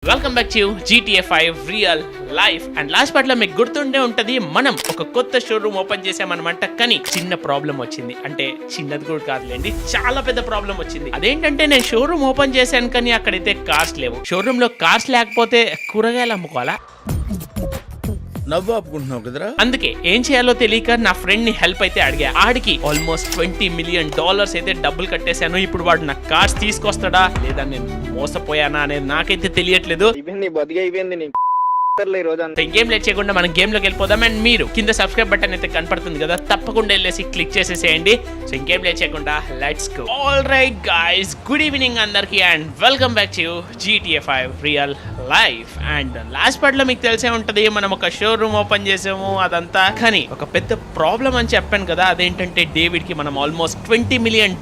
Welcome back to GTA 5 real life. And last part లో మీకు గుర్తుండే ఉంటది, మనం ఒక కొత్త షోరూమ్ ఓపెన్ చేసామన్నమాట. కానీ చిన్న ప్రాబ్లం వచ్చింది. అంటే చిన్నది కూడా కాదులేండి, చాలా పెద్ద ప్రాబ్లం వచ్చింది. అదేంటంటే నేను షోరూమ్ ఓపెన్ చేశాను కానీ అక్కడైతే కార్స్ లేవు. షోరూమ్ లో కార్స్ లేకపోతే కూరగాయలు అమ్ముకోవాలా? నవ్వు ఆపుకుంటున్నావు కదరా. అందుకే ఏం చేయాలో తెలియక నా ఫ్రెండ్ ని హెల్ప్ అయితే అడిగా. ఆడికి ఆల్మోస్ట్ $20 million అయితే డబ్బులు కట్టేశాను. ఇప్పుడు వాడు నా కార్స్ తీసుకొస్తాడా లేదా నేను మోసపోయానా అనేది నాకైతే తెలియట్లేదు. ఇంకేం లేట్ చేయకుండా మనం గేమ్ లోకి వెళ్ళిపోదాం. అండ్ మీరు కింద సబ్స్క్రైబ్ బటన్ అయితే కనపడుతుంది కదా, తప్పకుండా వెళ్ళేసి క్లిక్ చేసేసేయండి. సో ఇంకేం లేట్ చేయకుండా let's go. All right guys, good evening అందరికి and welcome back to GTA 5 real life. And last part లో మీకు తెలిసే ఉంటది, మనం ఒక షోరూమ్ ఓపెన్ చేసాము అదంతా. కానీ ఒక పెద్ద ప్రాబ్లం అని చెప్పాను కదా, అదేంటంటే డేవిడ్ కి మనం ఆల్మోస్ట్ $20 million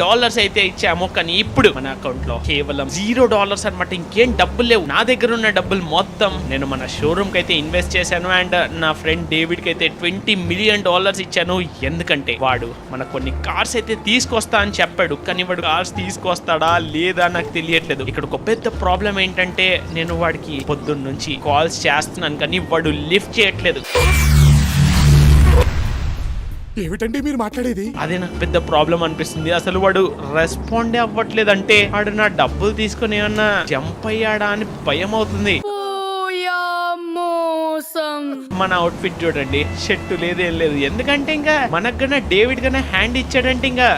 అయితే ఇచ్చాము. కానీ ఇప్పుడు మన అకౌంట్ లో కేవలం $0 అనమాట. ఇంకేం డబ్బులు లేవు. నా దగ్గర ఉన్న డబ్బులు మొత్తం నేను మన షోరూమ్ కి అయితే ఇన్వెస్ట్ చేశాను. అండ్ నా ఫ్రెండ్ డేవిడ్ కి అయితే $20 million ఇచ్చాను. ఎందుకంటే వాడు మనకు కొన్ని కార్స్ అయితే తీసుకొస్తా అని చెప్పాడు. కానీ వాడు కార్స్ తీసుకొస్తాడా లేదా నాకు తెలియట్లేదు. ఇక్కడ ఒక పెద్ద ప్రాబ్లం ఏంటంటే, నేను వాడికి పొద్దున్న నుంచి కాల్స్ చేస్తున్నాను కానీ వాడు లిఫ్ట్ చేయట్లేదు. ఏమిటండి మీరు మాట్లాడేది? అదే నాకు పెద్ద ప్రాబ్లం అనిపిస్తుంది. అసలు వాడు రెస్పాండ్ అవ్వట్లేదు. అంటే వాడు నా డబ్బులు తీసుకుని ఏమన్నా జంప్ అయ్యాడా అని భయం అవుతుంది. మన అవుట్ఫిట్ చూడండి, షర్ట్ లేదు ఏం లేదు. ఎందుకంటే ఇంకా మనకు కన్నా డేవిడ్ కన్నా హ్యాండ్ ఇచ్చాడంటే ఇంకా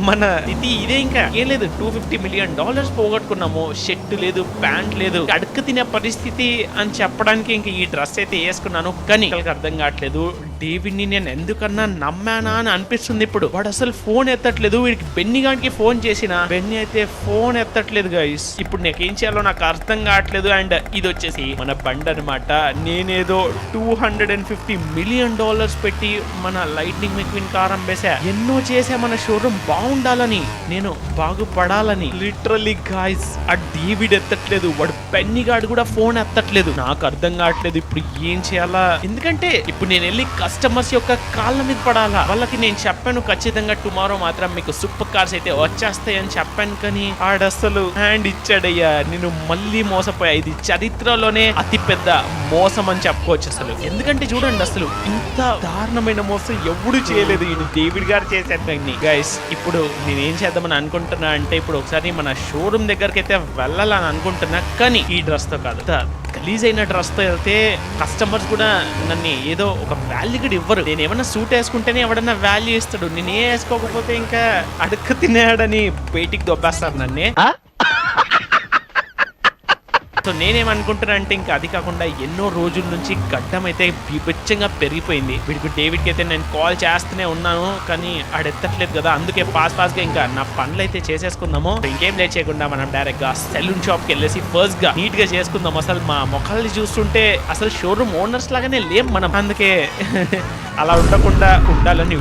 మన ఇదే ఇంకా ఏం లేదు. $250 million పోగొట్టుకున్నాము. షర్ట్ లేదు, ప్యాంట్ లేదు, అడుక్కు తినే పరిస్థితి అని చెప్పడానికి ఇంకా ఈ డ్రెస్ అయితే వేసుకున్నాను. కానీ అర్థం కావట్లేదు, డేవిడ్ ని నేను ఎందుకన్నా నమ్మానా అని అనిపిస్తుంది. ఇప్పుడు వాడు అసలు ఫోన్ ఎత్తట్లేదు. వీడికి బెన్నీ గానికి ఫోన్ చేసిన బెన్నీ అయితే ఫోన్ ఎత్తట్లేదు గైస్. ఇప్పుడు నాకేం చేయాలో నాకు అర్థం కావట్లేదు. అండ్ ఇది వచ్చేసి మన బండి అనమాట. నేనేదో $250 million పెట్టి మన లైట్నింగ్ మెక్విన్ కార్ అమ్మేసా. ఎన్నో చేసా మన షోరూమ్ బాగుండాలని, నేను బాగుపడాలని. లిటరల్లీ గాయ్స్, ఆ డేవిడ్ ఎత్తట్లేదు, వాడు బెన్నీ గాడు కూడా ఫోన్ ఎత్తట్లేదు. నాకు అర్థం కావట్లేదు ఇప్పుడు ఏం చేయాలా. ఎందుకంటే ఇప్పుడు నేను వెళ్ళి కస్టమర్స్ యొక్క కాళ్ళ మీద పడాలా. వాళ్ళకి నేను చెప్పాను ఖచ్చితంగా టుమారో మాత్రం మీకు సూపర్ కార్స్ అయితే వచ్చేస్తాయని చెప్పాను. కానీ ఆడసలు హ్యాండ్ ఇచ్చాడయ్యా. నేను మళ్ళీ మోసపోయా. ఇది చరిత్రలోనే అతి పెద్ద మోసం అని చెప్పుకోవచ్చు అసలు. ఎందుకంటే చూడండి, అసలు ఇంత దారుణమైన మోసం ఎవడు చేయలేదు. ఇది డేవిడ్ గారు చేశారు. గైస్, ఇప్పుడు నేనేం చేద్దామని అనుకుంటున్నా అంటే, ఇప్పుడు ఒకసారి మన షోరూమ్ దగ్గరికి అయితే వెళ్ళాలని అనుకుంటున్నా. కానీ ఈ డ్రెస్ తో కాదు, గలీజ్ అయిన డ్రెస్ తో వెళ్తే కస్టమర్స్ కూడా నన్ను ఏదో ఒక వాల్యూ కూడా ఇవ్వరు. నేను ఏమన్నా సూట్ వేసుకుంటేనే ఎవడన్నా వాల్యూ ఇస్తాడు. నేను వేసుకోకపోతే ఇంకా అడుక్కు తినేయాడని బయటికి దొబ్బేస్తారు నన్నే. సో నేనేమనుకుంటున్నా అంటే, ఇంకా అది కాకుండా ఎన్నో రోజుల నుంచి గడ్డం అయితే బీభత్సంగా పెరిగిపోయింది. వీడికి డేవిడ్కి అయితే నేను కాల్ చేస్తూనే ఉన్నాను కానీ ఆడెత్తట్లేదు కదా. అందుకే ఫాస్ట్ గా ఇంకా నా పనులు అయితే చేసేసుకుందాము. ఇంకేం లేట్ చేయకుండా మనం డైరెక్ట్ గా సెలూన్ షాప్ కి వెళ్ళేసి ఫస్ట్ గా నీట్ గా చేసుకుందాం. అసలు మా మొక్కల్ని చూస్తుంటే అసలు షోరూమ్ ఓనర్స్ లాగానే లేం మనం. అందుకే అలా ఉండకుండా ఉండాలని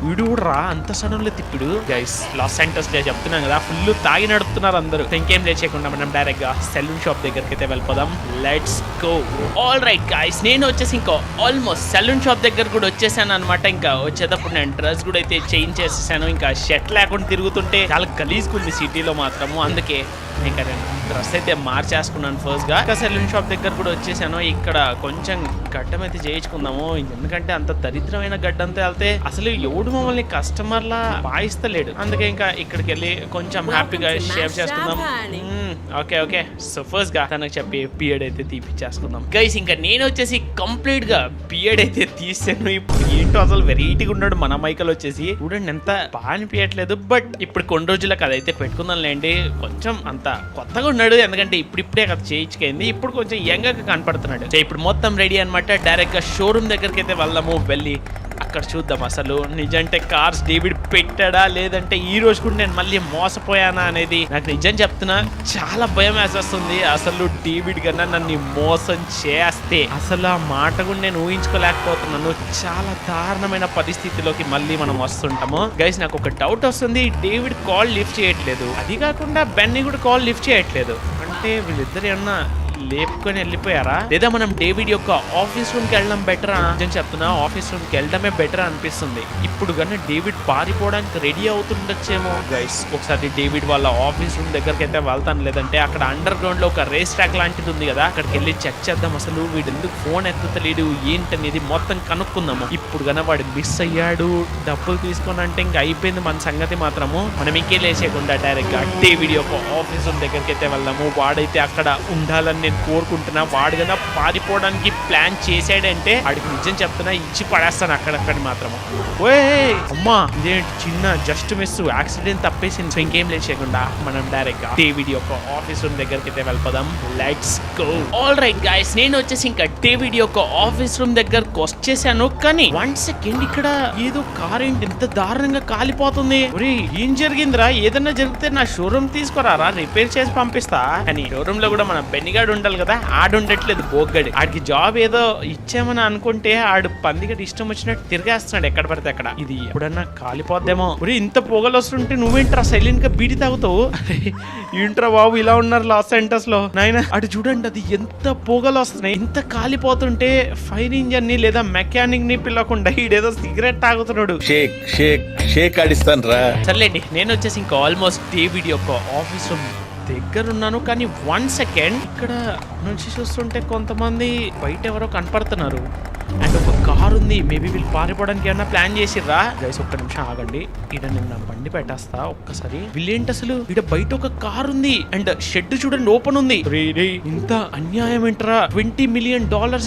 వీడు కూడా రా అంత సడన్లో తిప్పుడు. గైస్, లాస్ సెంటర్స్ డే చెప్తున్నాం కదా, ఫుల్ తాగి నడుపుతున్నారు అందరూ. ఇంకేం లేట్ చేయకుండా మనం డైరెక్ట్ గా సెలూన్ షాప్ దగ్గరికి అయితే వెళ్ళిపోదాం. Let's go. All right guys, నేను వచ్చేసి ఇంకా ఆల్మోస్ట్ సెలూన్ షాప్ దగ్గర కూడా వచ్చేసాను అనమాట. ఇంకా వచ్చేటప్పుడు నేను డ్రెస్ కూడా అయితే చేంజ్ చేసేసాను. ఇంకా షర్ట్ లేకుండా తిరుగుతుంటే చాలా గలీజ్గా ఉంది సిటీలో మాత్రము. అందుకే ఇంకా నేను డ్రెస్ అయితే మార్చేసుకున్నాను ఫస్ట్ గా. ఇంకా సెలూన్ షాప్ దగ్గర కూడా వచ్చేసాను. ఇక్కడ కొంచెం గడ్డం అయితే చేయించుకుందాము. ఎందుకంటే అంత దరిద్రమైన గడ్డంతో వెళ్తే అసలు ఎవడు మమ్మల్ని కస్టమర్ లా వాయిస్తలేడు. అందుకే ఇంకా ఇక్కడికి వెళ్ళి కొంచెం హ్యాపీగా షేవ్ చేసుకుందాం. ఓకే సో ఫస్ట్ గా తనకు చెప్పి బియర్డ్ అయితే తీపిచ్చేసుకుందాం. గైస్, ఇంకా నేను వచ్చేసి కంప్లీట్ గా బియర్డ్ అయితే తీసాను. ఇప్పుడు ఏంటో అసలు వెరైటీగా ఉన్నాడు మన మైకల్ వచ్చేసి. చూడండి ఎంత బాగా అనిపించట్లేదు. బట్ ఇప్పుడు కొన్ని రోజులకు అదైతే పెట్టుకుందాం లేండి. కొంచెం అంత కొత్తగా ఉన్నాడు, ఎందుకంటే ఇప్పుడిప్పుడే కదా చేయించుకైంది. ఇప్పుడు కొంచెం యంగ్ గా కనపడుతున్నాడు. ఇప్పుడు మొత్తం రెడీ అనమాట. డైరెక్ట్ గా షోరూమ్ దగ్గరికి అయితే వెళ్దాము. వెళ్ళి అక్కడ చూద్దాం అసలు నిజంటే కార్స్ డేవిడ్ పెట్టాడా లేదంటే ఈ రోజు కూడా నేను మళ్ళీ మోసపోయానా అనేది. నాకు నిజం చెప్తున్నా, చాలా భయం వేసేస్తుంది. అసలు డేవిడ్ కన్నా నన్ను మోసం చేస్తే అసలు ఆ మాట కూడా నేను ఊహించుకోలేకపోతున్నాను. చాలా దారుణమైన పరిస్థితిలోకి మళ్ళీ మనం వస్తుంటాము. గైస్, నాకు ఒక డౌట్ వస్తుంది, డేవిడ్ కాల్ లిఫ్ట్ చేయట్లేదు. అది కాకుండా బెన్నీ కూడా కాల్ లిఫ్ట్ చేయట్లేదు. అంటే వీళ్ళిద్దరు ఏమన్నా లేపుకొని వెళ్ళిపోయారా, లేదా మనం డేవిడ్ యొక్క ఆఫీస్ రూమ్ కి వెళ్ళడం బెటరా? నేను చెప్తున్నా, ఆఫీస్ రూమ్ కి వెళ్ళడమే బెటర్ అనిపిస్తుంది. ఇప్పుడు కన్నా డేవిడ్ పారిపోవడానికి రెడీ అవుతుండొచ్చేమో. గైస్ ఒకసారి డేవిడ్ వాళ్ళ ఆఫీస్ రూమ్ దగ్గరికి అయితే వెళ్తాను, లేదంటే అక్కడ అండర్ గ్రౌండ్ లో ఒక రేస్ ట్రాక్ లాంటిది ఉంది కదా, అక్కడికి వెళ్ళి చెక్ చేద్దాం అసలు వీడు ఎందుకు ఫోన్ ఎత్తుతలేడు ఏంటనేది మొత్తం కనుక్కుందాము. ఇప్పుడు కన్నా వాడు మిస్ అయ్యాడు, డబ్బులు తీసుకొని అంటే ఇంకా అయిపోయింది మన సంగతి. మాత్రము మనం ఇంకే లేచేయకుండా డైరెక్ట్ గా డేవిడ్ యొక్క ఆఫీస్ రూమ్ దగ్గరికి అయితే వెళ్దాము. వాడైతే అక్కడ ఉండాలని నేను కోరుకుంటున్నా. వాడు కన్నా పారిపోవడానికి ప్లాన్ చేసాడంటే వాడికి నిజం చెప్తున్నా ఇచ్చి పడేస్తాను అక్కడక్కడ మాత్రము. ఓయ్ అమ్మా, ఇదేంటి చిన్న జస్ట్ మిస్, యాక్సిడెంట్ తప్పేసింది. సో ఇంకేం లేచేయకుండా మనం డైరెక్ట్ గా డేవిడ్ యొక్క ఆఫీస్ రూమ్ దగ్గరికి అయితే వెళ్ళిపోదాం. Let's go. All right guys, నేను వచ్చేసి ఇంకా డేవిడ్ యొక్క ఆఫీస్ రూమ్ దగ్గరకు వచ్చేసాను. కానీ 1 సెకండ్, ఇక్కడ ఏదో కార్ ఏంటి ఇంత దారుణంగా కాలిపోతుంది? ఏం జరిగిందిరా? ఏదన్నా జరిగితే నా షోరూమ్ తీసుకురారా, రిపేర్ చేసి పంపిస్తా. కానీ షోరూమ్ లో కూడా మన బెన్నిగాడు ఉండాలి కదా, ఆడుండట్లేదు బోగ్గడి. ఆడికి జాబ్ ఏదో ఇచ్చామని అనుకుంటే ఆడు పందిగడి ఇష్టం వచ్చినట్టు తిరిగేస్తున్నాడు ఎక్కడ పడితే అక్కడ. ఇది ఎప్పుడన్నా కాలిపోద్దేమో. ఇంత పొగలు వస్తుంటే నువ్వేంట్రా సైలెంట్ గా బీడి తాగుతావు? ఏంట్రా బాబు ఇలా ఉన్నారు లాస్ సెంటర్స్ లో? నాయన అటు చూడండి, అది ఎంత పొగలు వస్తున్నాయి. ఇంత కాలిపోతుంటే ఫైర్ ఇంజన్ ని లేదా మెకానిక్ ని పిలవకుండా ఈడేదో సిగరెట్ తాగుతున్నాడు. షేక్ షేక్ షేక్ ఆడిస్తాను రా. సర్లేండి, నేను వచ్చేసి ఇంకా ఆల్మోస్ట్ డేవిడ్ యొక్క ఆఫీస్ రూమ్ దగ్గర ఉన్నాను. కానీ 1 సెకండ్, ఇక్కడ నుంచి చూస్తుంటే కొంతమంది బయట ఎవరో కనపడుతున్నారు అండ్ ఒక కార్ ఉంది. మేబీ వీళ్ళు పారిపోవడానికి ఏమన్నా ప్లాన్ చేసిర్రా? గైస్ ఒక్క నిమిషం ఆగండి, ఇక్కడ నేను నా బండి పెట్టేస్తా ఒక్కసారి. వీళ్ళేంటి అసలు, ఇక్కడ బయట ఒక కార్ ఉంది అండ్ షెడ్ చూడండి ఓపెన్ ఉంది. ఇంత అన్యాయం ఏంట్రా? $20 million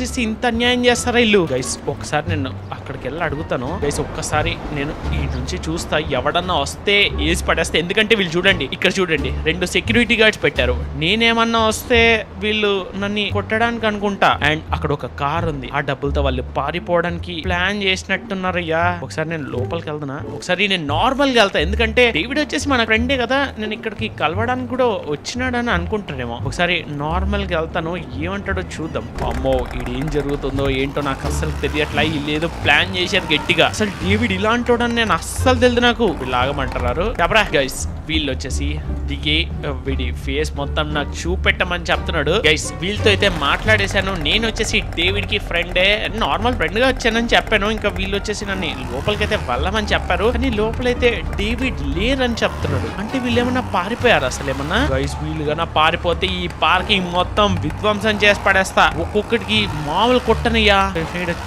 ఇస్తే ఇంత అన్యాయం చేస్తారా ఇల్లు? గైస్ ఒకసారి నేను అక్కడికి వెళ్ళి అడుగుతాను. గైస్ ఒక్కసారి నేను ఈ నుంచి చూస్తా, ఎవడన్నా వస్తే ఏసి పడేస్తా. ఎందుకంటే వీళ్ళు చూడండి, ఇక్కడ చూడండి 2 సెక్యూరిటీ గార్డ్స్ పెట్టారు. నేనేమన్నా వస్తే వీళ్ళు నన్ను కొట్టడానికి అనుకుంటా. అండ్ అక్కడ ఒక కార్ ఉంది, ఆ డబ్బులతో వాళ్ళు పారిపోవడానికి ప్లాన్ చేసినట్టున్నారయ్యా. ఒకసారి నేను లోపలికి వెళ్తున్నా, ఒకసారి నేను నార్మల్ గా వెళ్తా. ఎందుకంటే డేవిడ్ వచ్చేసి మన ఫ్రెండే కదా, నేను ఇక్కడికి కలవడానికి కూడా వచ్చినాడని అనుకుంటానేమో. ఒకసారి నార్మల్ గా వెళ్తాను, ఏమంటాడో చూద్దాం. అమ్మో, ఇదేం జరుగుతుందో ఏంటో నాకు అస్సలు తెలియట్లా. వీళ్ళేదో ప్లాన్ చేశారు గట్టిగా. అసలు డేవిడ్ ఇలాంటోడని నేను అస్సలు తెలియదు నాకు. వీళ్ళాగమంటారు చెప్పరా? గైస్ వీళ్ళు వచ్చేసి దిగి వీడి ఫేస్ మొత్తం నాకు చూపెట్టమని చెప్తున్నాడు. గైస్ వీళ్ళతో అయితే మాట్లాడేశాను. నేను వచ్చేసి డేవిడ్ కి ఫ్రెండే, నార్మల్ ఫ్రెండ్ గా వచ్చానని చెప్పాను. ఇంకా వీళ్ళు వచ్చేసి నన్ను లోపలికైతే వెళ్ళమని చెప్పారు. కానీ లోపలైతే డేవిడ్ లేరని చెప్తున్నాడు. అంటే వీళ్ళు ఏమన్నా పారిపోయారు అసలు ఏమన్నా? గైస్ వీళ్ళు కన్నా పారిపోతే ఈ పార్కింగ్ మొత్తం విధ్వంసం చేసి పడేస్తా. ఒక్కొక్కడికి మామూలు కొట్టనయ్యా.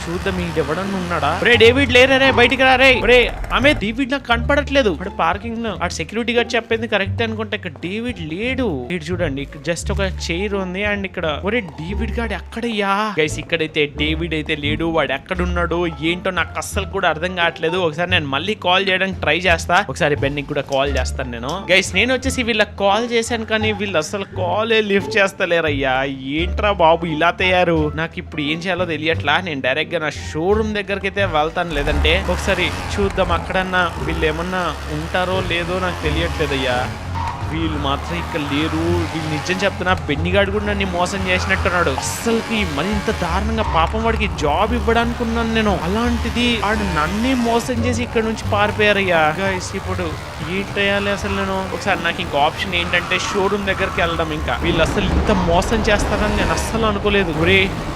చూద్దాం, ఇది ఎవడన్నా ఉన్నాడా? డేవిడ్ లేరే, బయటికి రారే. ఆమె డేవిడ్ నాకు కనపడట్లేదు. పార్కింగ్ లో ఆ సెక్యూరిటీ గార్డ్ చెప్పింది కరెక్ట్ అనుకుంటే ఇక్కడ డేవిడ్ లేడు. ఇటు చూడండి, ఇక్కడ జస్ట్ ఒక చైర్ ఉంది అండ్ ఇక్కడ డేవిడ్ గాడు ఎక్కడయ్యా? గైస్ ఇక్కడైతే డేవిడ్ అయితే లేడు. వాడు ఎక్కడున్నాడు ఏంటో నాకు అస్సలు కూడా అర్థం కావట్లేదు. ఒకసారి నేను మళ్ళీ కాల్ చేయడానికి ట్రై చేస్తా. ఒకసారి బెన్నికి కూడా కాల్ చేస్తాను నేను. గైస్ నేను వచ్చేసి వీళ్ళకి కాల్ చేశాను, కానీ వీళ్ళు అసలు కాలే లిఫ్ట్ చేస్తలేరయ్యా. ఏంట్రా బాబు ఇలా తయారు? నాకు ఇప్పుడు ఏం చేయాలో తెలియట్లా. నేను డైరెక్ట్ గా నా షోరూమ్ దగ్గరికి అయితే వెళ్తాను, లేదంటే ఒకసారి చూద్దాం అక్కడన్నా వీళ్ళు ఏమన్నా ఉంటారో లేదో నాకు తెలియట్లేదయ్యా. వీళ్ళు మాత్రం ఇక్కడ లేరు. వీళ్ళు నిజం చెప్తున్నా, బెన్నిగాడు కూడా నన్ను మోసం చేసినట్టున్నాడు. అస్సలుకి మరి ఇంత దారుణంగా పాపం వాడికి జాబ్ ఇవ్వడానికి ఉన్నాను నేను, అలాంటిది వాడు నన్నే మోసం చేసి ఇక్కడ నుంచి పారిపోయారయ్యా. గైస్ ఇప్పుడు ఏంటయ్యాలి అసలు నేను? ఒకసారి నాకు ఇంకో ఆప్షన్ ఏంటంటే షోరూమ్ దగ్గరికి వెళ్ళడం. ఇంకా వీళ్ళు అసలు ఇంత మోసం చేస్తారని నేను అస్సలు అనుకోలేదు.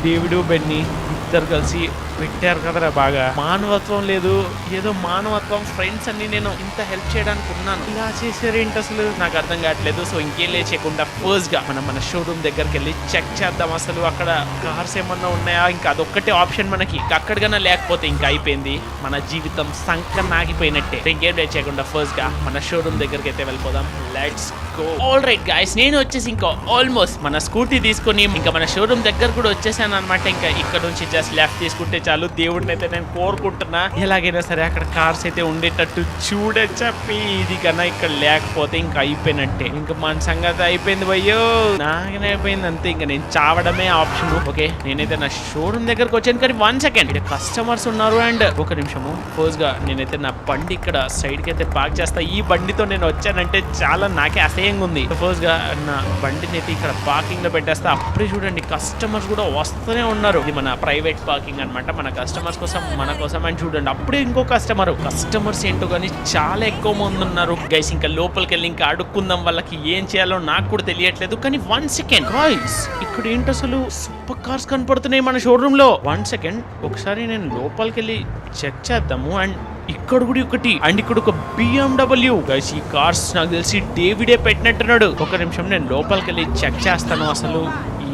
డేవిడ్ బెన్నీ ఇద్దరు కలిసి పెట్టారు కదరా, బాగా మానవత్వం లేదు. ఏదో మానవత్వం, ఫ్రెండ్స్ అన్ని నేను ఇంత హెల్ప్ చేయడానికి ఉన్నాను, ఇలా చేసారేంటి అసలు నాకు అర్థం కావట్లేదు. సో ఇంకేం లేచేయకుండా ఫస్ట్ గా మనం మన షోరూమ్ దగ్గరికి వెళ్ళి చెక్ చేద్దాం. అసలు అక్కడ కార్స్ ఏమన్నా ఉన్నాయా? ఇంకా అదొక్కటే ఆప్షన్ మనకి. అక్కడికన్నా లేకపోతే ఇంకా అయిపోయింది, మన జీవితం సంకం ఆగిపోయినట్టే. ఇంకేం లేచేయకుండా ఫస్ట్ గా మన షోరూమ్ దగ్గరికి అయితే వెళ్ళిపోదాం. Let's go. All right guys, నేను వచ్చేసి ఇంకా ఆల్మోస్ట్ మన స్కూటీ తీసుకుని ఇంకా మన షోరూమ్ దగ్గర కూడా వచ్చేసాను అనమాట. ఇంకా ఇక్కడ నుంచి జస్ట్ లెఫ్ట్ తీసుకుంటే చాలు. దేవుడిని అయితే నేను కోరుకుంటున్నా ఎలాగైనా సరే అక్కడ కార్స్ అయితే ఉండేటట్టు చూడని చెప్పి. ఇది కన్నా ఇక్కడ లేకపోతే ఇంకా అయిపోయినట్టే. ఇంకా మన సంగతి అయిపోయింది భయ్యో, నాకనే అయిపోయింది అంతే. ఇంకా నేను చావడమే ఆప్షన్. ఓకే నేనైతే నా షోరూమ్ దగ్గరకు వచ్చాను, కానీ 1 సెకండ్ ఇక్కడ కస్టమర్స్ ఉన్నారు. అండ్ ఒక నిమిషము, ఫస్ట్ గా నేనైతే నా బండి ఇక్కడ సైడ్ కి అయితే పార్క్ చేస్తా. ఈ బండితో నేను వచ్చానంటే చాలా నాకే అసహ్యంగా ఉంది. ఫస్ట్ గా నా బండిని అయితే ఇక్కడ పార్కింగ్ లో పెట్టేస్తే అప్పుడే చూడండి కస్టమర్స్ కూడా వస్తూనే ఉన్నారు. ఇది మన ప్రైవేట్ పార్కింగ్ అన్నమాట, మన కస్టమర్స్ కోసం మన కోసం అని చూడండి. అప్పుడే ఇంకో కస్టమర్స్ ఏంటో కానీ చాలా ఎక్కువ మంది ఉన్నారు గైస్. ఇంకా లోపలికి వెళ్ళి ఇంకా అడుక్కుందాం, వాళ్ళకి ఏం చేయాలో నాకు కూడా తెలియట్లేదు. కానీ 1 సెకండ్ గైస్, ఇక్కడ ఏంటి అసలు సూపర్ కార్స్ కనపడుతున్నాయి మన షోరూమ్ లో. 1 సెకండ్, ఒకసారి నేను లోపలికి వెళ్ళి చెక్ చేద్దాము. అండ్ ఇక్కడ కూడా ఒకటి, అండ్ ఇక్కడ ఒక BMW గైస్. ఈ కార్స్ నాకు తెలిసి డేవిడే పెట్టినట్టున్నాడు. ఒక నిమిషం నేను లోపలికి వెళ్ళి చెక్ చేస్తాను అసలు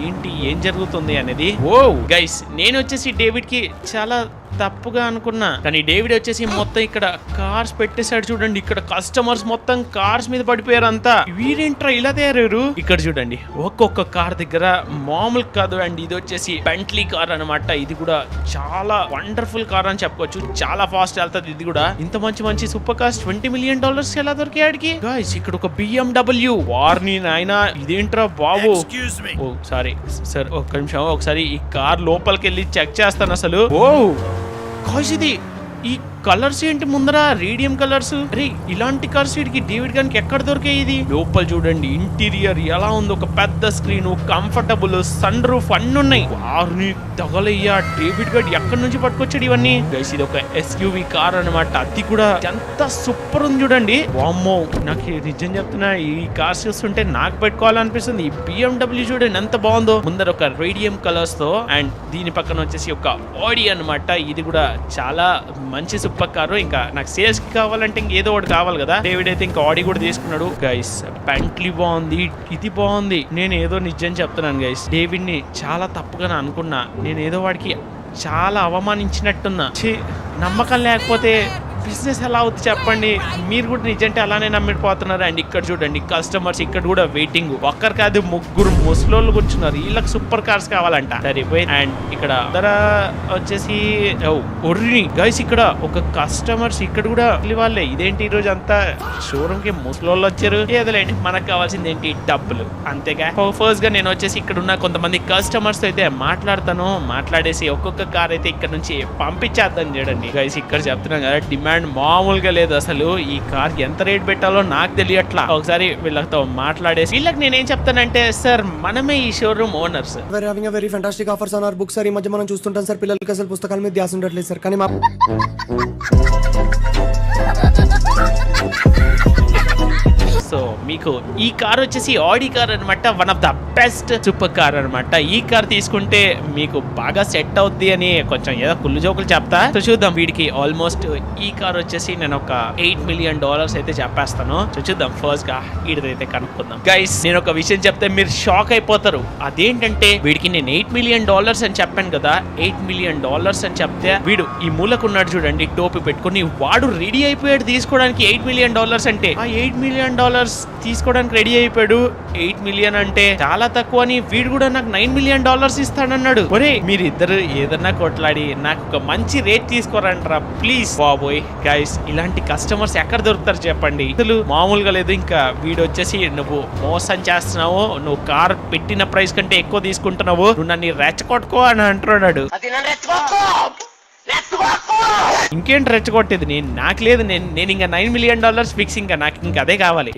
ఏంటి ఏం జరుగుతుంది అనేది. ఓ గైస్, నేను వచ్చేసి డేవిడ్ కి చాలా తప్పుగా అనుకున్నా, కానీ డేవిడ్ వచ్చేసి మొత్తం ఇక్కడ కార్స్ పెట్టేశాడు చూడండి. ఇక్కడ కస్టమర్స్ మొత్తం కార్స్ మీద పడిపోయారు అంతా. వీరేంట్రా ఇలా తయారు. ఇక్కడ చూడండి ఒక్కొక్క కార్ దగ్గర మామూలు కాదు. అండ్ ఇది వచ్చేసి బెంట్లీ కార్ అన్నమాట. ఇది కూడా చాలా వండర్ఫుల్ కార్ అని చెప్పుకోవచ్చు. చాలా ఫాస్ట్ వెళ్తుంది ఇది కూడా. ఇంత మంచి సూపర్ కార్స్ $20 million ఎలా దొరికాడికి గాయ్స్. ఇక్కడ ఒక BMW. వార్ని నాయనా, ఇదేంట్రా బాబు. ఓ సారీ సార్, ఒక్క నిమిషం ఒకసారి ఈ కార్ లోపలికి వెళ్ళి చెక్ చేస్తాను అసలు. ఓ గాయ్స్, ఇది ఈ కలర్స్ ఏంటి ముందర రేడియం కలర్స్. అరే ఇలాంటి కార్స్ వీడికి డేవిడ్ గానికి ఎక్కడ దొరికాయి? ఇది లోపల చూడండి ఇంటీరియర్ ఎలా ఉంది. ఒక పెద్ద స్క్రీన్, కంఫర్టబుల్, సన్ రూఫ్ అన్ని ఉన్నాయి. వారిని తగలయ్యా, డేవిడ్ గారు ఎక్కడి నుంచి పట్టుకొచ్చాడు ఇవన్నీ గైస్. ఇది ఒక SUV కార్ అన్నమాట. అది కూడా ఎంత సూపర్ ఉంది చూడండి. వామ్మో, నాకు నిజం చెప్తున్నా ఈ కార్స్ చూస్తుంటే నాకు పెట్టుకోవాలనిపిస్తుంది. ఈ BMW చూడండి ఎంత బాగుందో. ముందర ఒక రేడియం కలర్స్ తో, అండ్ దీని పక్కన వచ్చేసి ఒక ఆడి అన్నమాట. ఇది కూడా చాలా మంచి సూపర్ కారు. ఇంకా నాకు సేల్స్ కి కావాలంటే ఇంకేదో ఒకటి కావాలి కదా. డేవిడ్ అయితే ఇంకా ఆడి కూడా తీసుకున్నాడు గైస్. బెంట్లీ బాగుంది, ఇది బాగుంది. నేను ఏదో నిజం చెప్తున్నాను గైస్, డేవిడ్ ని చాలా తప్పుగా అనుకున్నా. నేను ఏదో వాడికి చాలా అవమానించినట్టున్నా. నమ్మకం లేకపోతే బిజినెస్ ఎలా అవుతుంది చెప్పండి. మీరు కూడా నిజంటే అలానే నమ్మిపోతున్నారు. అండ్ ఇక్కడ చూడండి కస్టమర్స్ ఇక్కడ కూడా వెయిటింగ్. ఒక్కరు కాదు, ముగ్గురు ముసలోళ్ళు కూర్చున్నారు. వీళ్ళకి సూపర్ కార్స్ కావాలంట. సరిపోయి అండ్ ఇక్కడ ధర వచ్చేసి ఒర్రి గైస్. ఇక్కడ ఒక కస్టమర్స్ ఇక్కడ కూడా వాళ్ళే. ఇదేంటి ఈ రోజు అంతా షోరూమ్ కి ముసలోళ్ళు వచ్చారు. ఏదోలేండి, మనకు కావాల్సింది ఏంటి డబ్బులు, అంతేగా. ఫస్ట్ గా నేను వచ్చేసి ఇక్కడ ఉన్న కొంతమంది కస్టమర్స్ అయితే మాట్లాడతాను. మాట్లాడేసి ఒక్కొక్క కార్ అయితే ఇక్కడ నుంచి పంపించేద్దాం. చూడండి గైస్, ఇక్కడ చెప్తున్నాం కదా డిమాండ్ మామూలుగా లేదు అసలు. ఈ కార్ ఎంత రేట్ పెట్టాలో నాకు తెలియట్లా. ఒకసారి వీళ్ళతో మాట్లాడేసి వీళ్ళకి నేనేం చెప్తానంటే, సార్ మనమే ఈ showroom owner sir. Very fantastic offers on our books sir. ఈ మధ్య మనం చూస్తుంటాం సార్, పిల్లలకి అసలు పుస్తకాల మీద ధ్యాస ఉండట్లేదు సార్. కానీ మా సో మీకు ఈ కార్ వచ్చేసి ఆడి కార్ అనమాట. One of the best super car అనమాట. ఈ కార్ తీసుకుంటే మీకు బాగా సెట్ అవుద్ది అని కొంచెం ఏదో కుళ్ళు జోకులు చెప్తా. సో చూద్దాం. వీడికి ఆల్మోస్ట్ ఈ కార్ వచ్చేసి నేను ఒక $8 million అయితే చెప్పేస్తాను. సో చూద్దాం. ఫస్ట్ గా వీడిదైతే కనుక్కుందాం గైస్. నేను ఒక విషయం చెప్తే మీరు షాక్ అయిపోతారు. అదేంటంటే వీడికి నేను $8 million అని చెప్పాను కదా. $8 million అని చెప్తే వీడు ఈ మూలకున్నాడు చూడండి టోపీ పెట్టుకుని, వాడు రెడీ అయిపోయాడు తీసుకోవడానికి $8 million అంటే. ఆ $8 million తీసుకోవడానికి రెడీ అయిపోయాడు. 8 million అంటే చాలా తక్కువ అని వీడు కూడా నాకు $9 million ఇస్తాడన్నాడు. ఒరే మీరిద్దరు ఏదన్నా కొట్లాడి నాకు ఒక మంచి రేట్ తీసుకోరంటారా ప్లీజ్. బాబోయ్ గైస్, ఇలాంటి కస్టమర్స్ ఎక్కడ దొరుకుతారు చెప్పండి. అసలు మామూలుగా లేదు. ఇంకా వీడు వచ్చేసి నువ్వు మోసం చేస్తున్నావు, నువ్వు కార్ పెట్టిన ప్రైస్ కంటే ఎక్కువ తీసుకుంటున్నావు, నువ్వు నన్ను రెచ్చగొట్టుకో అని అంటున్నాడు. ఇంకేంటి రెచ్చగొట్టేది? నాకు లేదు. నేను ఇంకా $9 million ఫిక్స్. ఇంకా నాకు ఇంకా అదే కావాలి.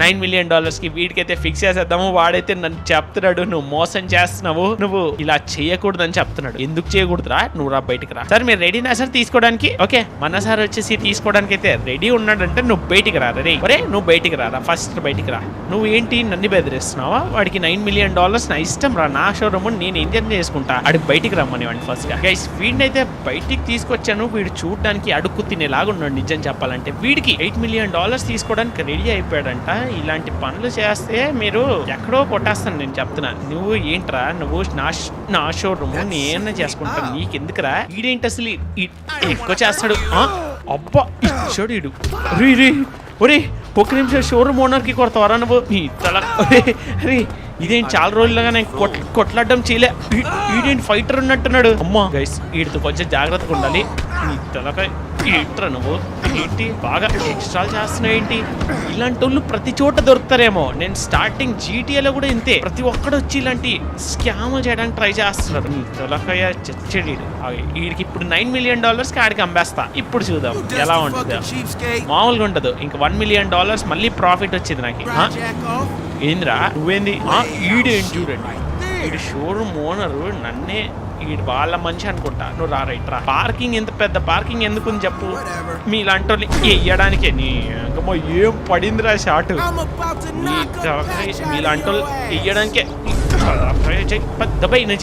$9 million కి వీడికైతే ఫిక్స్ చేసేద్దాము. వాడైతే నన్ను చెప్తున్నాడు నువ్వు మోసం చేస్తున్నావు, నువ్వు ఇలా చేయకూడదు అని చెప్తున్నాడు. ఎందుకు చేయకూడదురా? నువ్వు రా బయటికి రా. సార్ మీరు రెడీనా సార్ తీసుకోవడానికి? ఓకే, మన సార్ వచ్చేసి తీసుకోవడానికి అయితే రెడీ ఉన్నాడంటే నువ్వు బయటికి రా. రే ఒరే నువ్వు బయటికి రా, ఫస్ట్ బయటికి రా. నువ్వు ఏంటి నన్ను బెదిరిస్తున్నావా? వాడికి $9 million నా ఇష్టం రా, నా షోరూమ్ నేను ఎంజాయ్ చేసుకుంటా. అడిగి బయటికి రమ్మనివ్వండి ఫస్ట్ గా. గైస్ వీడినైతే బయటికి తీసుకొచ్చాను. వీడు చూడడానికి అడుక్కు తినేలాగా ఉన్నాడు. నిజం చెప్పాలంటే వీడికి $8 million తీసుకోవడానికి రెడీ అయిపోయాడంట. ఇలాంటి పనులు చేస్తే మీరు ఎక్కడో కొట్టేస్తాను నేను చెప్తున్నా. నువ్వు ఏంట్రా, నువ్వు నా షోరూమ్ నేనే చేసుకుంటాను, నీకెందుకురా? వీడేంటి అసలు ఎక్కువ చేస్తాడు. అబ్బా ఇచ్చాడు వీడు. రీ ఒరే ఒక నిమిషం, షోరూమ్ ఓనర్ కి కొడతావరా నువ్వు? రే ఇదేంటి చాలా రోజులుగా నేను కొట్లాడడం చేయలే. వీడేంటి ఫైటర్ ఉన్నట్టున్నాడు. అమ్మా గైస్ వీడితో కొంచెం జాగ్రత్తగా ఉండాలి. ఏంట్రా నువ్వు ఏంటి బాగా ఎక్స్ట్రా చేస్తున్నావు ఏంటి? ఇలాంటి వాళ్ళు ప్రతి చోట దొరుకుతారేమో. నేను స్టార్టింగ్ జీటీఏలో కూడా ఇంతే, ప్రతి ఒక్కడు వచ్చి ఇలాంటి స్కామ్ చేయడానికి ట్రై చేస్తున్నారు. తొలకయ్య చచ్చడి వీడికి ఇప్పుడు $9 million ఆడికి అమ్మేస్తా. ఇప్పుడు చూద్దాం ఎలా ఉంటుందో. మామూలుగా ఉండదు. ఇంకా $1 million మళ్ళీ ప్రాఫిట్ వచ్చింది నాకు. ఏంద్రా నువ్వేంది? ఈడేంటి చూడండి, వీడు షోరూమ్ ఓనరు నన్నే వీడు వాళ్ళ మంచి అనుకుంటా. నువ్వు రా రైట్ రా. పార్కింగ్ ఎంత పెద్ద పార్కింగ్ ఎందుకు చెప్పు? మీ ఇలాంటి వాళ్ళని వేయడానికే. నీ ఇంకమో ఏం పడిందిరా షాట్. మీలాంటి వాళ్ళు వేయడానికే పెద్ద పైన.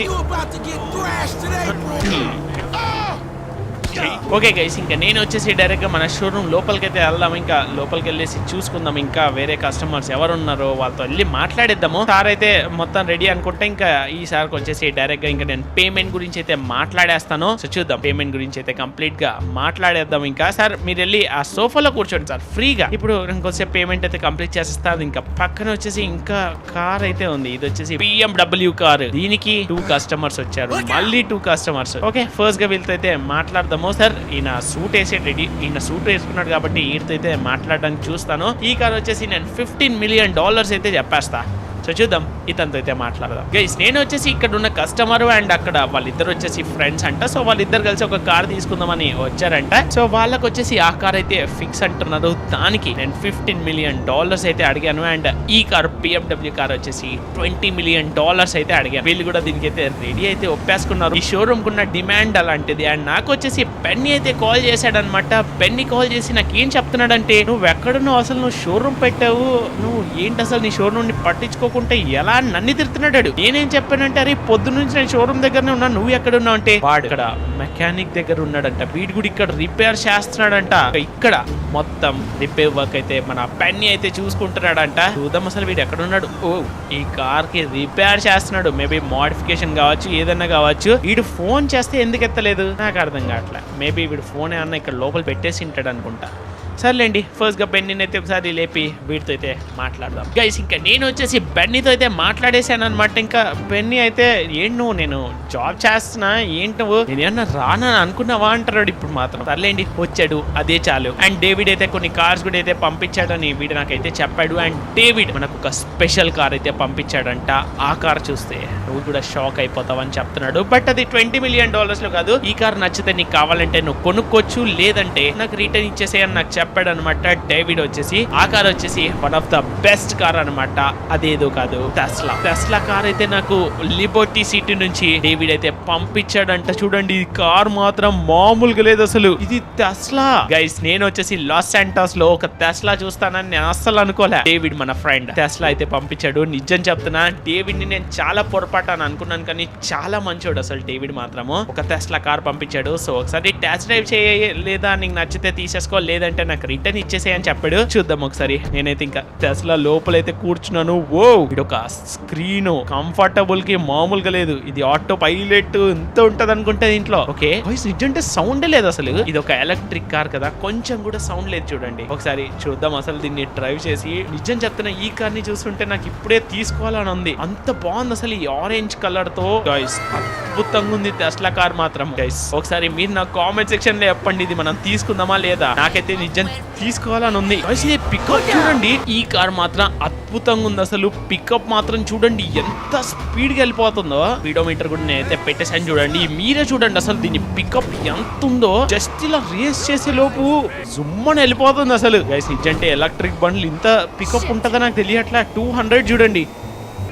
ఓకే గైస్, ఇంకా నేను వచ్చేసి డైరెక్ట్ గా మన షోరూమ్ లోపలికైతే వెళ్దాం. ఇంకా లోపలికి వెళ్ళేసి చూసుకుందాం ఇంకా వేరే కస్టమర్స్ ఎవరు ఉన్నారో వాళ్ళతో వెళ్ళి మాట్లాడేద్దాము. సార్ అయితే మొత్తం రెడీ అనుకుంటే ఇంకా ఈ సార్కి వచ్చేసి డైరెక్ట్ గా ఇంకా నేను పేమెంట్ గురించి అయితే మాట్లాడేస్తాను. సో చూద్దాం, పేమెంట్ గురించి అయితే కంప్లీట్ గా మాట్లాడేద్దాం. ఇంకా సార్ మీరు వెళ్ళి ఆ సోఫాలో కూర్చోండి సార్ ఫ్రీగా. ఇప్పుడు ఇంకొంచెం పేమెంట్ అయితే కంప్లీట్ చేసేస్తాను. ఇంకా పక్కన వచ్చేసి ఇంకా కార్ అయితే ఉంది. ఇది వచ్చేసి BMW కార్. దీనికి 2 కస్టమర్స్ వచ్చారు, మళ్ళీ 2 కస్టమర్స్. ఓకే, ఫస్ట్ గా వీళ్ళతో అయితే మాట్లాడదాము. సార్ ఈయన సూట్ వేసే రెడీ, ఈయన సూట్ వేసుకున్నాడు కాబట్టి వీటితో అయితే మాట్లాడడానికి చూస్తాను. ఈ కార్ వచ్చేసి నేను $15 million అయితే చెప్పేస్తా. సో చూద్దాం, ఇతనితో అయితే మాట్లాడదాం. గైస్ నేను వచ్చేసి ఇక్కడ ఉన్న కస్టమర్ అండ్ అక్కడ వాళ్ళిద్దరు వచ్చేసి ఫ్రెండ్స్ అంట. సో వాళ్ళిద్దరు కలిసి ఒక కార్ తీసుకుందామని వచ్చారంట. సో వాళ్ళకి వచ్చేసి ఆ కార్ అయితే ఫిక్స్ అంటున్నారు. దానికి నేను $15 million అయితే అడిగాను. అండ్ ఈ కార్ BMW కార్ వచ్చేసి $20 million అయితే అడిగాను. వీళ్ళు కూడా దీనికి అయితే రెడీ అయితే ఒప్పేసుకున్నారు. ఈ షోరూమ్ కున్న డిమాండ్ అలాంటిది. అండ్ నాకు వచ్చేసి బెన్నీ అయితే కాల్ చేశాడనమాట. బెన్నీ కాల్ చేసి నాకు ఏం చెప్తున్నాడంటే, నువ్వు ఎక్కడున్నావు అసలు, నువ్వు షోరూమ్ పెట్టావు, నువ్వు ఏంటి అసలు నీ షోరూమ్ ని పట్టించుకో ఎలా నన్ను తిడుతున్నాడు. నేనేం చెప్పానంటే, అరే పొద్దు నుంచి నేను షోరూమ్ దగ్గరనే ఉన్నా, నువ్వు ఎక్కడ ఉన్నావు అంటే, వాడు ఇక్కడ మెకానిక్ దగ్గర ఉన్నాడంట. వీడు కూడా ఇక్కడ రిపేర్ చేస్తున్నాడంట. ఇక్కడ మొత్తం రిపేర్ వర్క్ అయితే మన పెన్నీ అయితే చూసుకుంటున్నాడంట. చూద్దాం అసలు వీడు ఎక్కడ ఉన్నాడు. ఓ, ఈ కార్ కి రిపేర్ చేస్తున్నాడు. మేబీ మోడిఫికేషన్ కావచ్చు, ఏదన్నా కావచ్చు. వీడు ఫోన్ చేస్తే ఎందుకు ఎత్తలేదు నాకు అర్థం కావట్లే. మేబీ వీడు ఫోన్ ఏమన్నా ఇక్కడ లోపల పెట్టేసి ఉంటాడు అనుకుంటా. సర్లేండి, ఫస్ట్ గా బెన్నీని అయితే ఒకసారి లేపి వీటితో అయితే మాట్లాడదాం. గైస్ ఇంకా నేను వచ్చేసి బెన్నీతో అయితే మాట్లాడేసాను అనమాట. ఇంకా బెన్నీ అయితే ఏంటి నువ్వు, నేను జాబ్ చేస్తున్నా, ఏంటి నువ్వు, నేను ఏమన్నా రానా అనుకున్నావా అంటాడు. ఇప్పుడు మాత్రం సర్లేండి, వచ్చాడు అదే చాలు. అండ్ డేవిడ్ అయితే కొన్ని కార్స్ కూడా అయితే పంపించాడని వీడు నాకైతే చెప్పాడు. అండ్ డేవిడ్ మనకు ఒక స్పెషల్ కార్ అయితే పంపించాడంట. ఆ కార్ చూస్తే నువ్వు కూడా షాక్ అయిపోతావని చెప్తున్నాడు. బట్ అది $20 million లో కాదు. ఈ కార్ నచ్చితే నీకు కావాలంటే నువ్వు కొనుక్కోవచ్చు, లేదంటే నాకు రిటర్న్ ఇచ్చేసేయని నాకు చెప్పాడు అనమాట డేవిడ్ వచ్చేసి. ఆ కార్ వచ్చేసి one of the best car అనమాట. అదేదో కాదు, టెస్లా కార్ అయితే నాకు లిబర్టీ సిటీ నుంచి డేవిడ్ అయితే పంపించాడంట. చూడండి, ఈ కార్ మాత్రం మామూలుగా లేదు అసలు. ఇది టెస్లా గైస్. నేను వచ్చేసి లాస్ శాంటోస్ లో ఒక టెస్లా చూస్తానని నేను అస్సలు అనుకోలే. డేవిడ్ మన ఫ్రెండ్ టెస్లా అయితే పంపించాడు. నిజం చెప్తున్నా, డేవిడ్ ని నేను చాలా పొరపాటు అని అనుకున్నాను, కానీ చాలా మంచోడు అసలు డేవిడ్ మాత్రము. ఒక టెస్లా కార్ పంపించాడు. సో ఒకసారి టెస్ట్ డ్రైవ్ చేయ, లేదా నీకు నచ్చితే తీసేసుకో, లేదంటే నాకు రిటర్న్ ఇచ్చేసేయని చెప్పాడు. చూద్దాం ఒకసారి. నేనైతే ఇంకా టెస్లా లోపలైతే కూర్చున్నాను. ఓ, ఇదొక స్క్రీన్ కంఫర్టబుల్ కి మామూలుగా లేదు. ఇది ఆటో పైలట్ ఎంత ఉంటది అనుకుంటే దీంట్లో. ఓకే, నిజంటే సౌండ్ లేదు అసలు. ఇది ఒక ఎలక్ట్రిక్ కార్ కదా, కొంచెం కూడా సౌండ్ లేదు. చూడండి ఒకసారి చూద్దాం అసలు దీన్ని డ్రైవ్ చేసి. నిజం చెప్తున్నా, ఈ కార్ ని చూస్తుంటే నాకు ఇప్పుడే తీసుకోవాలని ఉంది. అంత బాగుంది అసలు. ఈ ఆరెంజ్ కలర్ తో గైస్ అద్భుతంగా ఉంది టెస్లా కార్ మాత్రం. గైస్ ఒకసారి మీరు నాకు కామెంట్ సెక్షన్ లో చెప్పండి, ఇది మనం తీసుకుందామా లేదా. నాకైతే నిజం తీసుకోవాలని ఉంది. పికప్ చూడండి, ఈ కార్ మాత్రం అద్భుతంగా ఉంది అసలు. పికప్ మాత్రం చూడండి ఎంత స్పీడ్ గా వెళ్ళిపోతుందో. స్పీడోమీటర్ కూడా నేనైతే పెట్టేసాను. చూడండి, మీరే చూడండి అసలు దీని పికప్ ఎంత ఉందో. జస్ట్ ఇలా రేస్ చేసే లోపు జుమ్మని వెళ్ళిపోతుంది అసలు. గైస్ నిజంటే ఎలక్ట్రిక్ బండ్లు ఇంత పికప్ ఉంటుందో నాకు తెలియట్లా. 200 చూడండి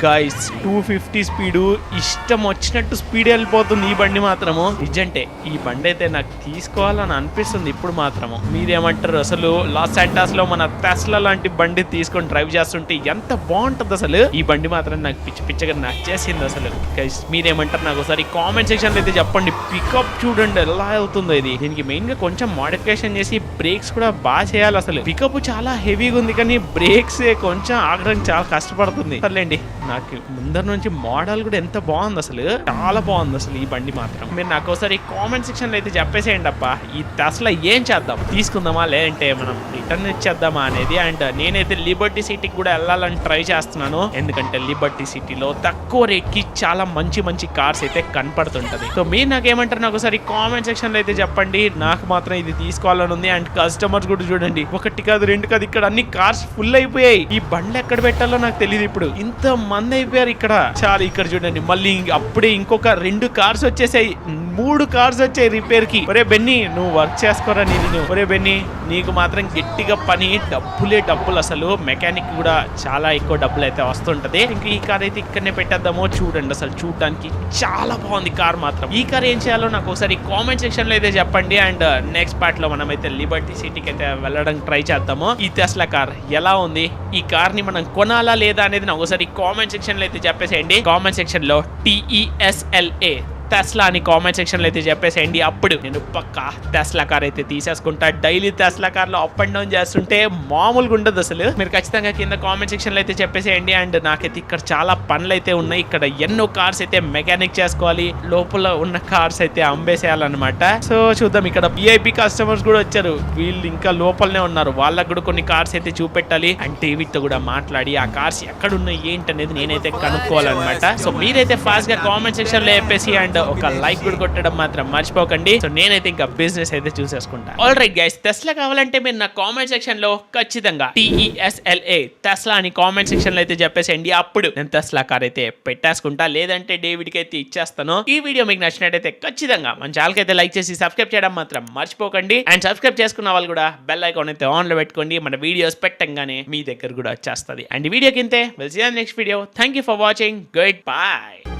గైస్, 250 స్పీడు, ఇష్టం వచ్చినట్టు స్పీడ్ వెళ్ళిపోతుంది ఈ బండి మాత్రము. నిజంటే ఈ బండి అయితే నాకు తీసుకోవాలని అనిపిస్తుంది ఇప్పుడు మాత్రము. మీరేమంటారు? అసలు లాస్ శాంటోస్ లో మన టెస్లా లాంటి బండి తీసుకొని డ్రైవ్ చేస్తుంటే ఎంత బాగుంటుంది అసలు. ఈ బండి మాత్రం నాకు పిచ్చిగా నచ్చేసింది అసలు. గైస్ మీరేమంటారు? నాకు ఒకసారి కామెంట్ సెక్షన్ లో అయితే చెప్పండి. పికప్ చూడండి ఎలా అవుతుందో ఇది. దీనికి మెయిన్ గా కొంచెం మోడిఫికేషన్ చేసి బ్రేక్స్ కూడా బాగా చేయాలి అసలు. పికప్ చాలా హెవీగా ఉంది, కానీ బ్రేక్స్ కొంచెం ఆగడానికి చాలా కష్టపడుతుంది. సర్లేండి, నాకు ముందర నుంచి మోడల్ కూడా ఎంత బాగుంది అసలు, చాలా బాగుంది అసలు ఈ బండి మాత్రం. మీరు నాకు ఒకసారి కామెంట్ సెక్షన్ లో అయితే చెప్పేసేయండి అప్ప, ఈ టెస్లా ఏం చేద్దాం, తీసుకుందామా లేదంటే మనం రిటర్న్ ఇచ్చేద్దామా అనేది. అండ్ నేనైతే లిబర్టీ సిటీకి కూడా వెళ్ళాలని ట్రై చేస్తున్నాను, ఎందుకంటే లిబర్టీ సిటీలో తక్కువ రేట్ కి చాలా మంచి మంచి కార్స్ అయితే కనపడుతుంటది. సో మీరు నాకేమంటారు నాకు ఒకసారి కామెంట్ సెక్షన్ లో అయితే చెప్పండి. నాకు మాత్రం ఇది తీసుకోవాలని ఉంది. అండ్ కస్టమర్స్ కూడా చూడండి, ఒకటి కాదు రెండు కాదు, ఇక్కడ అన్ని కార్స్ ఫుల్ అయిపోయాయి. ఈ బండ్లు ఎక్కడ పెట్టాలో నాకు తెలియదు, ఇప్పుడు ఇంత మంది అయిపోయారు ఇక్కడ. చాలా ఇక్కడ చూడండి, మళ్ళీ అప్పుడే ఇంకొక 2 కార్స్ వచ్చేసాయి, 3 కార్స్ వచ్చాయి రిపేర్ కి. ఒరే బెన్నీ నువ్వు వర్క్ చేసుకోరా నీది. ఒరే బెన్నీ నీకు మాత్రం గట్టిగా పని, డబ్బులే డబ్బులు, అసలు మెకానిక్ కూడా చాలా ఎక్కువ డబ్బులు అయితే వస్తుంటది. ఇంకా ఈ కార్ అయితే ఇక్కడనే పెట్టేద్దామో. చూడండి అసలు చూడడానికి చాలా బాగుంది కార్ మాత్రం. ఈ కార్ ఏం చేయాలో నాకు ఒకసారి కామెంట్ సెక్షన్ లో అయితే చెప్పండి. అండ్ నెక్స్ట్ పార్ట్ లో మనం అయితే లిబర్టీ సిటీకి అయితే వెళ్ళడం ట్రై చేద్దాము. ఈ టెస్లా కార్ ఎలా ఉంది, ఈ కార్ ని మనం కొనాలా లేదా అనేది నాకు ఒకసారి కామెంట్ సెక్షన్ లో అయితే చెప్పేసేయండి. కామెంట్ సెక్షన్ లో TESLA టెస్లా అని కామెంట్ సెక్షన్ లో అయితే చెప్పేసేయండి. అప్పుడు నేను పక్కా టెస్లా కార్ అయితే తీసేసుకుంటా. డైలీ టెస్లా కార్ లో అప్ అండ్ డౌన్ చేస్తుంటే మామూలుగా ఉండదు అసలు. మీరు ఖచ్చితంగా కింద కామెంట్ సెక్షన్ లో అయితే చెప్పేసేయండి. అండ్ నాకైతే ఇక్కడ చాలా పనులు అయితే ఉన్నాయి, ఇక్కడ ఎన్నో కార్స్ అయితే మెకానిక్ చేసుకోవాలి, లోపల ఉన్న కార్స్ అయితే అమ్మేసేయాలన్నమాట. సో చూద్దాం, ఇక్కడ VIP కస్టమర్స్ కూడా వచ్చారు, వీళ్ళు ఇంకా లోపలనే ఉన్నారు, వాళ్ళకు కూడా కొన్ని కార్స్ అయితే చూపెట్టాలి. అండ్ డేవిడ్ తో కూడా మాట్లాడి ఆ కార్స్ ఎక్కడ ఉన్నాయి ఏంటనేది నేనైతే కనుక్కోవాలన్నమాట. సో మీరైతే ఫాస్ట్ గా కామెంట్ సెక్షన్ లో చెప్పేసి అండ్ ఒక లైక్ కూడా కొట్టడం మాత్రం మర్చిపోకండి. సో నేనైతే ఇంకా బిజినెస్ అయితే చూసేసుకుంటా. ఆల్ రైట్ గైస్, టెస్లా కావాలంటే మీరు నా కామెంట్ సెక్షన్ లో ఖచ్చితంగా TESLA టెస్లా అని కామెంట్ సెక్షన్ లో అయితే చెప్పేసేయండి. అప్పుడు నేను టెస్లా కార్ అయితే పెట్టేసుకుంటా, లేదంటే డేవిడ్ కి అయితే ఇచ్చేస్తాను. ఈ వీడియో మీకు నచ్చినట్టయితే ఖచ్చితంగా మన ఛానల్ కి అయితే లైక్ చేసి సబ్స్క్రైబ్ చేయడం మాత్రం మర్చిపోకండి. అండ్ సబ్స్క్రైబ్ చేసుకున్న వాళ్ళు కూడా బెల్ ఐకాన్ అయితే ఆన్ లో పెట్టుకోండి, మన వీడియోస్ పెట్టంగానే మీ దగ్గర కూడా వచ్చేస్తుంది. అండ్ ఈ వీడియో కింతే will see you in next video. Thank you for watching. Good bye.